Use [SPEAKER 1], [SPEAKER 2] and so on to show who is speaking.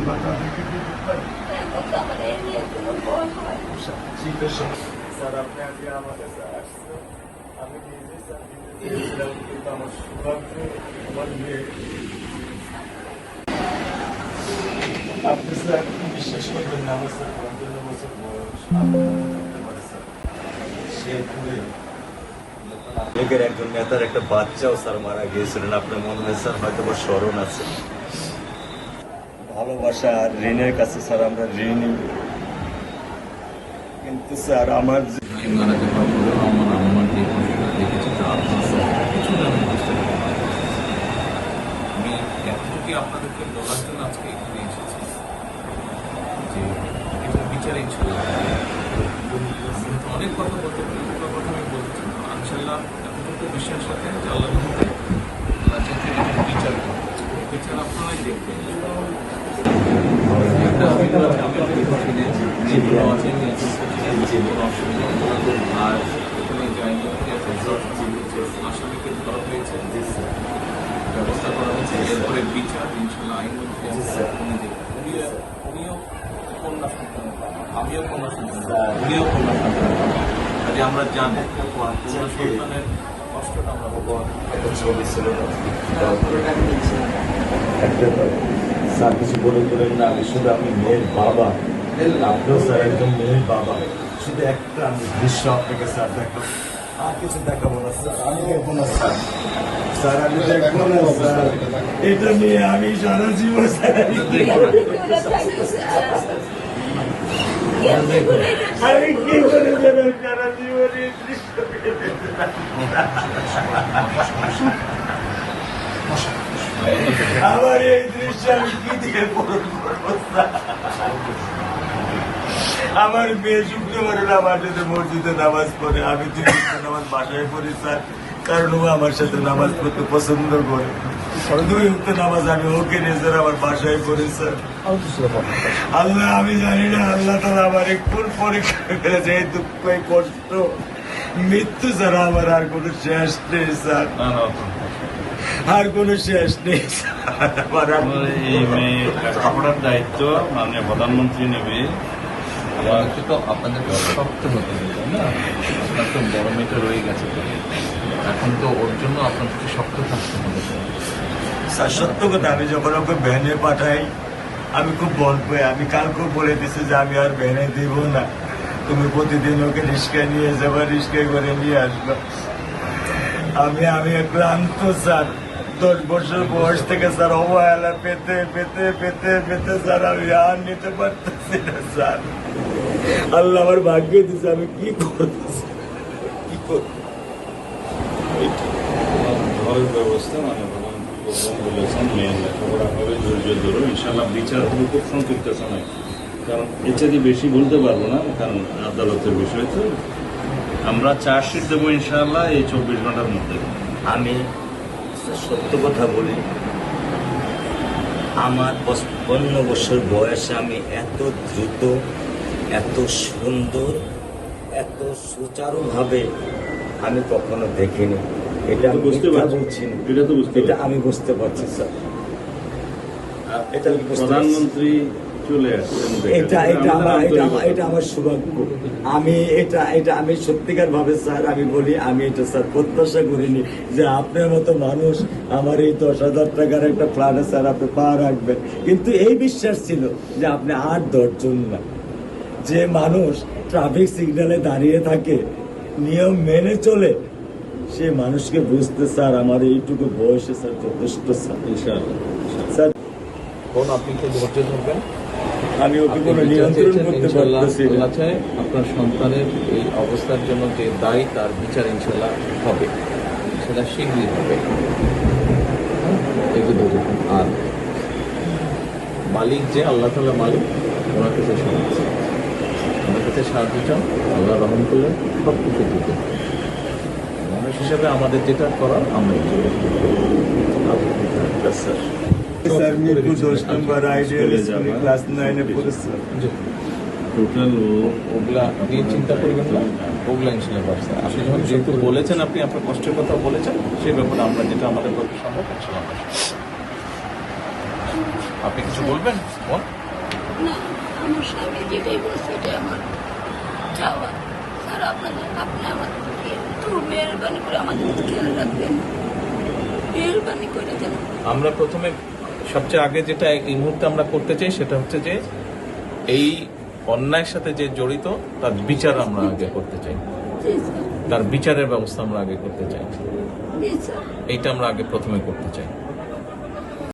[SPEAKER 1] আল্লাহ তাদেরকে দিতে পারে। শীতের সময় স্যার আপনি আজকে আমার কাছে আসছেন, আমি নিজে স্যার দিতে চেয়েছিলাম, কিন্তু আমার সৌভাগ্য আমার মেয়ে। আপনি স্যার বিশ্বাস করবেন না, আমার স্যার ৫৫ বছর বয়স, করতে পারে স্যার সে পুরে লীগের একজন নেতার একটা বাচ্চাও স্যার মারা গিয়েছিলেন, আপনার মনে হয় স্যার হয়তো বা স্মরণ আছে। ভালোবাসা আর ঋণের কাছে স্যার আমরা ঋণী, কিন্তু স্যার আমার
[SPEAKER 2] মারা যাওয়ার পরেও আমার আম্মার যে কষ্টটা দেখেছি তা আপনার কিছুটা আমি বুঝতে পারি। আমি এতটুকু আপনাদেরকে বলার জন্য আজকে এখানে এসেছি যে এটা বিচারই ছিল। অনেক কথা বলতে পারি, কথা আমি বলছি ইনশাল্লাহ এতটুকু বিশ্বাস রাখেন যে আল্লাহ বিচার বিচার আপনারাই দেখবেন। আর এখানে আসামিকে ধরা হয়েছে, ব্যবস্থা করা হয়েছে, এরপরে বিচার ইনশাল্লাহ আইন উনিও কন্যা সন্তান, আমিও কন্যা সন্তান, উনিও কন্যা সন্তান। কাজে আমরা জানি কন্যা সন্তানের কষ্টটা আমরা
[SPEAKER 1] একটা ছবি ছিল স্যার কিছু বলে তোলেন না, আমি শুধু আমি মেয়ের বাবা, আপনিও স্যার একদম মেয়ের বাবা, শুধু একটা আমি দৃশ্য আপনাকে স্যার দেখো, আর কিছু দেখাবো না স্যার, আমি দেখবো না স্যার, স্যার আমি দেখবো না স্যার, এটা নিয়ে আমি সারা জীবন স্যার আমি কি করে দেবেন সারা জীবন এই দৃশ্য আমার এই দৃশ্য আমি কি দিয়ে পূরণ করবো? আমার মেয়ে শুক্রবারে আমার সাথে মসজিদে নামাজ পড়ে, আমি 2 ওয়াক্ত নামাজ বাসায় পড়ি স্যার, কারণ ও আমার সাথে নামাজ পড়তে পছন্দ করে। 2 ওয়াক্ত নামাজ আমি ওকে নিয়ে স্যার আমার বাসায় পড়ি স্যার। আল্লাহ আমি জানি না আল্লাহ তাআলা আমার কোন পরীক্ষা ফেলেছে, এই দুঃখ এই কষ্ট মৃত্যু ছাড়া আমার আর কোনো শেষ নেই স্যার, আর কোনো শেষ নেই।
[SPEAKER 3] এই মেয়ে আপনার দায়িত্ব মাননীয় প্রধানমন্ত্রী নেবে।
[SPEAKER 2] আমাকে তো আপনাদেরকে শক্ত হতে হবে, তাই না? আপনার তো বড় মেয়েটা রয়ে গেছে, এখন তো ওর জন্য আপনাদেরকে শক্ত থাকতে হবে।
[SPEAKER 1] স্যার সত্য কথা, আমি যখন ওকে ভ্যানে পাঠাই আমি খুব বল পাই, আমি কালকেও বলে দিচ্ছি যে আমি আর ভ্যানে দিব না, তুমি প্রতিদিন ওকে রিক্সায় নিয়ে যাবা, রিক্সায় করে নিয়ে আসবা। আমি ক্লান্ত স্যার, 10 বছর বয়স থেকে স্যার অবহেলা পেতে পেতে পেতে পেতে স্যার আমি আর নিতে পারতেছি না স্যার। আল্লাহ আমার ভাগ্য দিচ্ছে, আমি কি করতেছি কি করব?
[SPEAKER 3] ঘরের ব্যবস্থা মানে বলেছেন মেয়ের লেখাপড়া হবে, ধৈর্য ধরো, ইনশাল্লাহ বিচার হবে খুব সংক্ষিপ্ত সময়, কারণ এর চাইতে বেশি বলতে পারবো না, কারণ আদালতের বিষয় তো। আমরা চার্জশিট দেবো ইনশাল্লাহ এই 24 ঘন্টার মধ্যে।
[SPEAKER 1] আমি সত্য কথা বলি, আমার 55 বছর বয়সে আমি এত দ্রুত, এত সুন্দর, এত সুচারুভাবে আমি কখনো দেখিনি। এটা আমি বুঝতে পারছি না, এটা আমি বুঝতে পারছি স্যার। এটা
[SPEAKER 3] প্রধানমন্ত্রী চলে আসছেন,
[SPEAKER 1] এটা আমার সৌভাগ্য। আমি সত্যিকার ভাবে স্যার আমি বলি, আমি এটা স্যার প্রত্যাশা করিনি যে আপনার মতো মানুষ আমার এই 10,000 টাকার একটা ফ্ল্যাটে স্যার আপনি পা রাখবেন, কিন্তু এই বিশ্বাস ছিল যে আপনি 8-10 জন না, যে মানুষ ট্রাফিক সিগন্যালে দাঁড়িয়ে থাকে, নিয়ম মেনে চলে, সে মানুষকে বুঝতে স্যার আমার এইটুকু বয়সে স্যার যথেষ্ট স্যার। স্যার
[SPEAKER 2] আপনি একটু ধৈর্য ধরবেন,
[SPEAKER 1] আমি ওকে কোনো নিয়ন্ত্রণ করতে পারতেছি না।
[SPEAKER 2] আপনার সন্তানের এই অবস্থার জন্য যে দায়ী তার বিচার ইনশাল্লাহ হবে, সেটা শীঘ্রই হবে। এগুলো দেখুন, আর মালিক যে আল্লাহ তাআলা মালিক, ওনার কাছে সাহায্য, ওনার কাছে সাহায্য চান, আল্লাহ রহম করলেন সব কিছু দিতে। মানুষ হিসাবে আমাদের যেটা করার আমরা
[SPEAKER 1] স্যার মিরপুর 10 নম্বর আইডিয়াল স্কুলে ক্লাস 9-এ পড়েছে।
[SPEAKER 3] টোটাল
[SPEAKER 2] ওগুলা নিয়ে চিন্তা করবেন না, ওগুলা ইনশাল্লাহ ব্যবস্থা। আপনি যখন যেহেতু বলেছেন, আপনি আপনার কষ্টের কথা বলেছেন, সেই ব্যাপারে আমরা যেটা আমাদের পক্ষে সম্ভব ইনশাল্লাহ। আপনি কিছু বলবেন বল।
[SPEAKER 4] না, আমার স্বামী যেটাই বলছে এটাই আমার চাওয়া। স্যার আপনি আমাদেরকে একটু মেহরবানি করে আমাদের খেয়াল রাখবেন, মেহরবানি করে যেন।
[SPEAKER 2] আমরা প্রথমে সবচেয়ে আগে যেটা এই মুহূর্তে আমরা করতে চাই সেটা হচ্ছে যে এই অন্যায়ের সাথে যে জড়িত তার বিচার আমরা আগে করতে চাই,
[SPEAKER 4] জি স্যার,
[SPEAKER 2] তার বিচারের ব্যবস্থা আমরা আগে করতে চাই,
[SPEAKER 4] জি স্যার।
[SPEAKER 2] এইটা আমরা আগে প্রথমে করতে চাই।